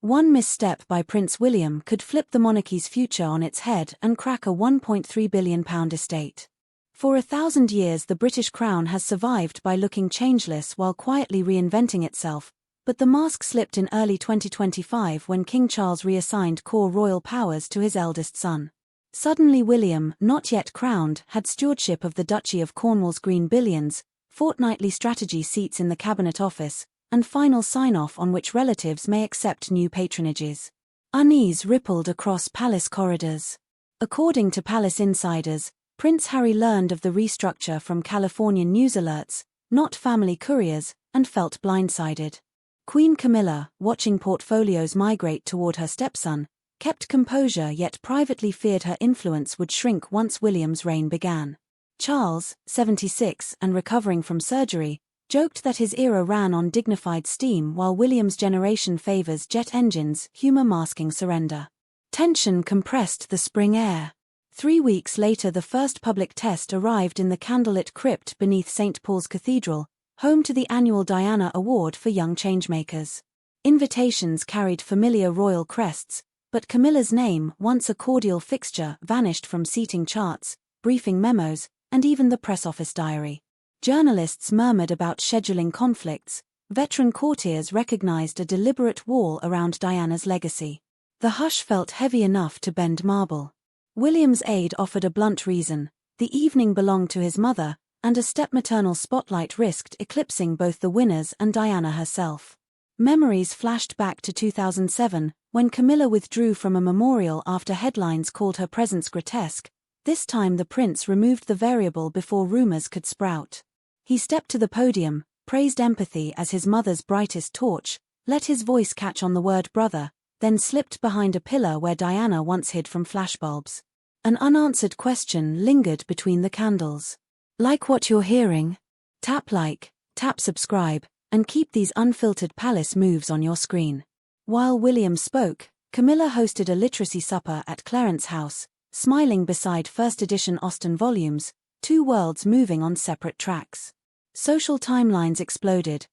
One misstep by Prince William could flip the monarchy's future on its head and crack a £1.3 billion estate. For 1,000 years the British crown has survived by looking changeless while quietly reinventing itself, but the mask slipped in early 2025 when King Charles reassigned core royal powers to his eldest son. Suddenly William, not yet crowned, had stewardship of the Duchy of Cornwall's green billions, fortnightly strategy seats in the Cabinet Office, and final sign-off on which relatives may accept new patronages. Unease rippled across palace corridors. According to palace insiders, Prince Harry learned of the restructure from Californian news alerts, not family couriers, and felt blindsided. Queen Camilla, watching portfolios migrate toward her stepson, kept composure yet privately feared her influence would shrink once William's reign began. Charles, 76 and recovering from surgery, joked that his era ran on dignified steam while William's generation favors jet engines, humor masking surrender. Tension compressed the spring air. 3 weeks later the first public test arrived in the candlelit crypt beneath St. Paul's Cathedral, home to the annual Diana Award for Young Changemakers. Invitations carried familiar royal crests, but Camilla's name, once a cordial fixture, vanished from seating charts, briefing memos, and even the press office diary. Journalists murmured about scheduling conflicts. Veteran courtiers recognized a deliberate wall around Diana's legacy. The hush felt heavy enough to bend marble. William's aide offered a blunt reason: the evening belonged to his mother, and a step-maternal spotlight risked eclipsing both the winners and Diana herself. Memories flashed back to 2007, when Camilla withdrew from a memorial after headlines called her presence grotesque. This time the prince removed the variable before rumors could sprout. He stepped to the podium, praised empathy as his mother's brightest torch, let his voice catch on the word brother, then slipped behind a pillar where Diana once hid from flashbulbs. An unanswered question lingered between the candles. Like what you're hearing? Tap like, tap subscribe, and keep these unfiltered palace moves on your screen. While William spoke, Camilla hosted a literacy supper at Clarence House, smiling beside first edition Austen volumes, two worlds moving on separate tracks. Social timelines exploded.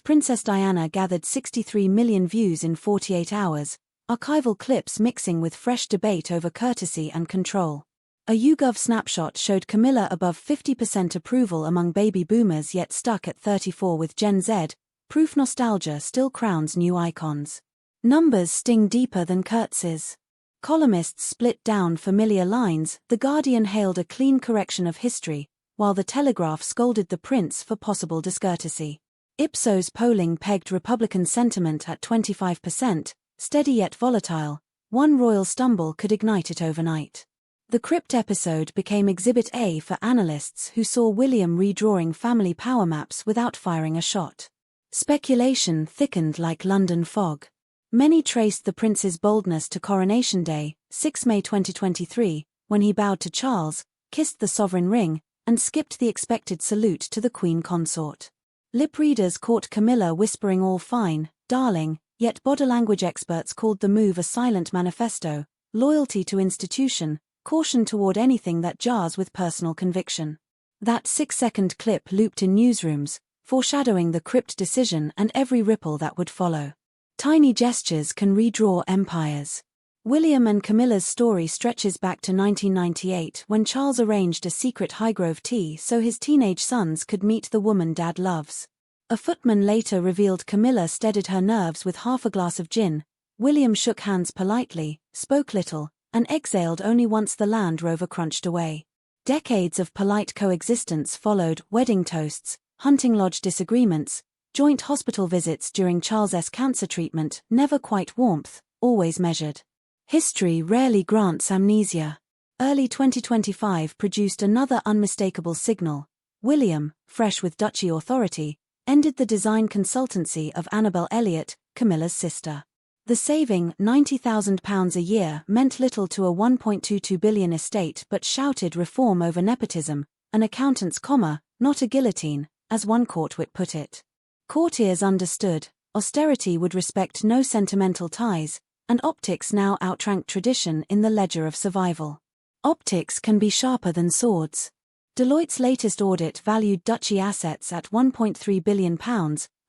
Princess Diana gathered 63 million views in 48 hours, archival clips mixing with fresh debate over courtesy and control. A YouGov snapshot showed Camilla above 50% approval among baby boomers yet stuck at 34% with Gen Z, proof nostalgia still crowns new icons. Numbers sting deeper than curtsies. Columnists split down familiar lines. The Guardian hailed a clean correction of history, while The Telegraph scolded the prince for possible discourtesy. Ipsos polling pegged Republican sentiment at 25%, steady yet volatile. One royal stumble could ignite it overnight. The crypt episode became Exhibit A for analysts who saw William redrawing family power maps without firing a shot. Speculation thickened like London fog. Many traced the prince's boldness to Coronation Day, 6 May 2023, when he bowed to Charles, kissed the sovereign ring, and skipped the expected salute to the Queen Consort. Lip readers caught Camilla whispering all fine, darling, yet body language experts called the move a silent manifesto, loyalty to institution, caution toward anything that jars with personal conviction. That 6-second clip looped in newsrooms, foreshadowing the crypt decision and every ripple that would follow. Tiny gestures can redraw empires. William and Camilla's story stretches back to 1998 when Charles arranged a secret Highgrove tea so his teenage sons could meet the woman Dad loves. A footman later revealed Camilla steadied her nerves with half a glass of gin. William shook hands politely, spoke little, and exhaled only once the Land Rover crunched away. Decades of polite coexistence followed: wedding toasts, hunting lodge disagreements, joint hospital visits during Charles's cancer treatment, never quite warmth, always measured. History rarely grants amnesia. Early 2025 produced another unmistakable signal. William, fresh with duchy authority, ended the design consultancy of Annabel Elliott, Camilla's sister. The saving, £90,000 a year, meant little to a £1.22 billion estate but shouted reform over nepotism, an accountant's comma, not a guillotine, as one courtwit put it. Courtiers understood, austerity would respect no sentimental ties, and optics now outranked tradition in the ledger of survival. Optics can be sharper than swords. Deloitte's latest audit valued duchy assets at £1.3 billion,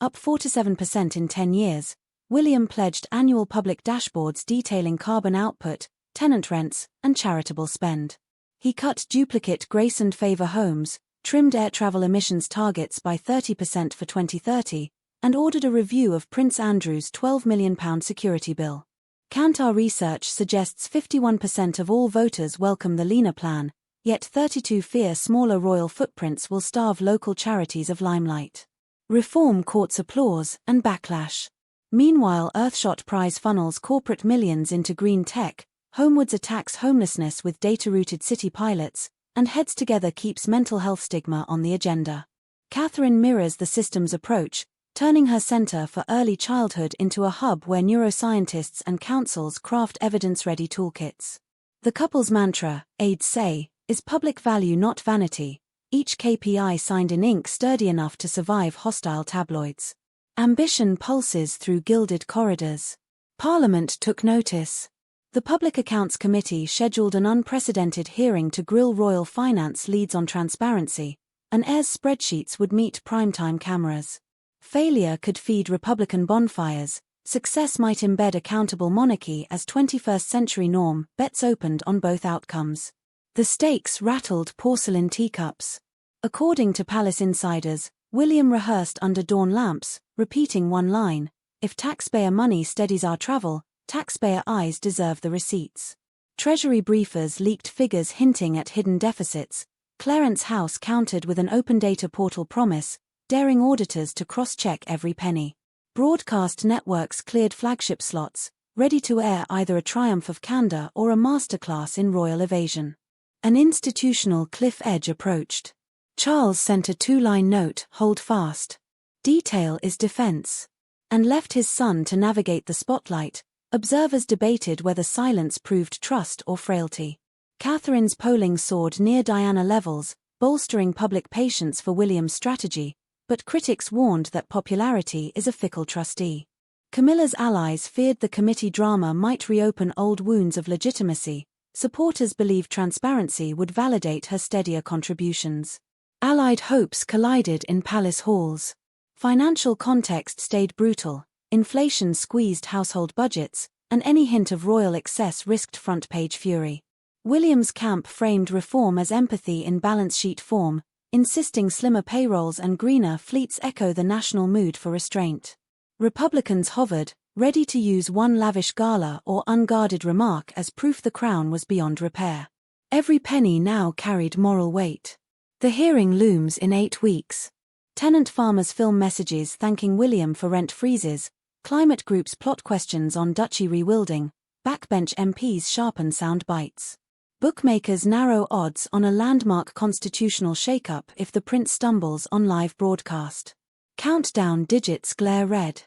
up 47% in 10 years, William pledged annual public dashboards detailing carbon output, tenant rents, and charitable spend. He cut duplicate grace and favour homes, trimmed air travel emissions targets by 30% for 2030, and ordered a review of Prince Andrew's £12 million security bill. Kantar research suggests 51% of all voters welcome the leaner plan, yet 32% fear smaller royal footprints will starve local charities of limelight. Reform courts applause and backlash. Meanwhile, Earthshot Prize funnels corporate millions into green tech, Homewards attacks homelessness with data-rooted city pilots, and Heads Together keeps mental health stigma on the agenda. Catherine mirrors the system's approach, turning her Centre for Early Childhood into a hub where neuroscientists and councils craft evidence-ready toolkits. The couple's mantra, aides say, is public value not vanity, each KPI signed in ink sturdy enough to survive hostile tabloids. Ambition pulses through gilded corridors. Parliament took notice. The Public Accounts Committee scheduled an unprecedented hearing to grill royal finance leads on transparency, and heirs' spreadsheets would meet primetime cameras. Failure could feed Republican bonfires, success might embed accountable monarchy as 21st century norm, bets opened on both outcomes. The stakes rattled porcelain teacups. According to palace insiders, William rehearsed under dawn lamps, repeating one line, "If taxpayer money steadies our travel, taxpayer eyes deserve the receipts." Treasury briefers leaked figures hinting at hidden deficits. Clarence House countered with an open data portal promise, daring auditors to cross-check every penny. Broadcast networks cleared flagship slots, ready to air either a triumph of candor or a masterclass in royal evasion. An institutional cliff edge approached. Charles sent a two-line note, "Hold fast. Detail is defense," and left his son to navigate the spotlight. Observers debated whether silence proved trust or frailty. Catherine's polling soared near Diana levels, bolstering public patience for William's strategy, but critics warned that popularity is a fickle trustee. Camilla's allies feared the committee drama might reopen old wounds of legitimacy. Supporters believed transparency would validate her steadier contributions. Allied hopes collided in palace halls. Financial context stayed brutal. Inflation squeezed household budgets, and any hint of royal excess risked front-page fury. William's camp framed reform as empathy in balance sheet form, insisting slimmer payrolls and greener fleets echo the national mood for restraint. Republicans hovered, ready to use one lavish gala or unguarded remark as proof the crown was beyond repair. Every penny now carried moral weight. The hearing looms in 8 weeks. Tenant farmers film messages thanking William for rent freezes, climate groups plot questions on duchy rewilding, backbench MPs sharpen sound bites. Bookmakers narrow odds on a landmark constitutional shakeup if the prince stumbles on live broadcast. Countdown digits glare red.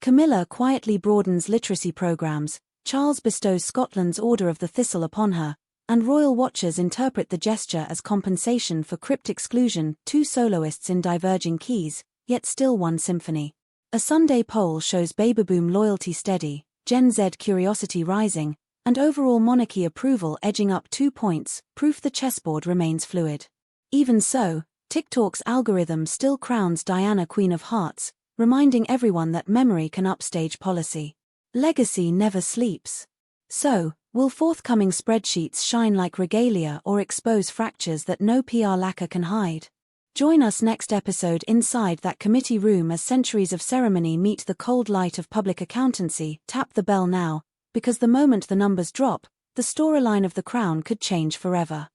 Camilla quietly broadens literacy programs, Charles bestows Scotland's Order of the Thistle upon her, and royal watchers interpret the gesture as compensation for crypt exclusion, 2 soloists in diverging keys, yet still one symphony. A Sunday poll shows babyboom loyalty steady, Gen Z curiosity rising, and overall monarchy approval edging up 2 points, proof the chessboard remains fluid. Even so, TikTok's algorithm still crowns Diana Queen of Hearts, reminding everyone that memory can upstage policy. Legacy never sleeps. So, will forthcoming spreadsheets shine like regalia or expose fractures that no PR lacquer can hide? Join us next episode inside that committee room as centuries of ceremony meet the cold light of public accountancy. Tap the bell now, because the moment the numbers drop, the storyline of the crown could change forever.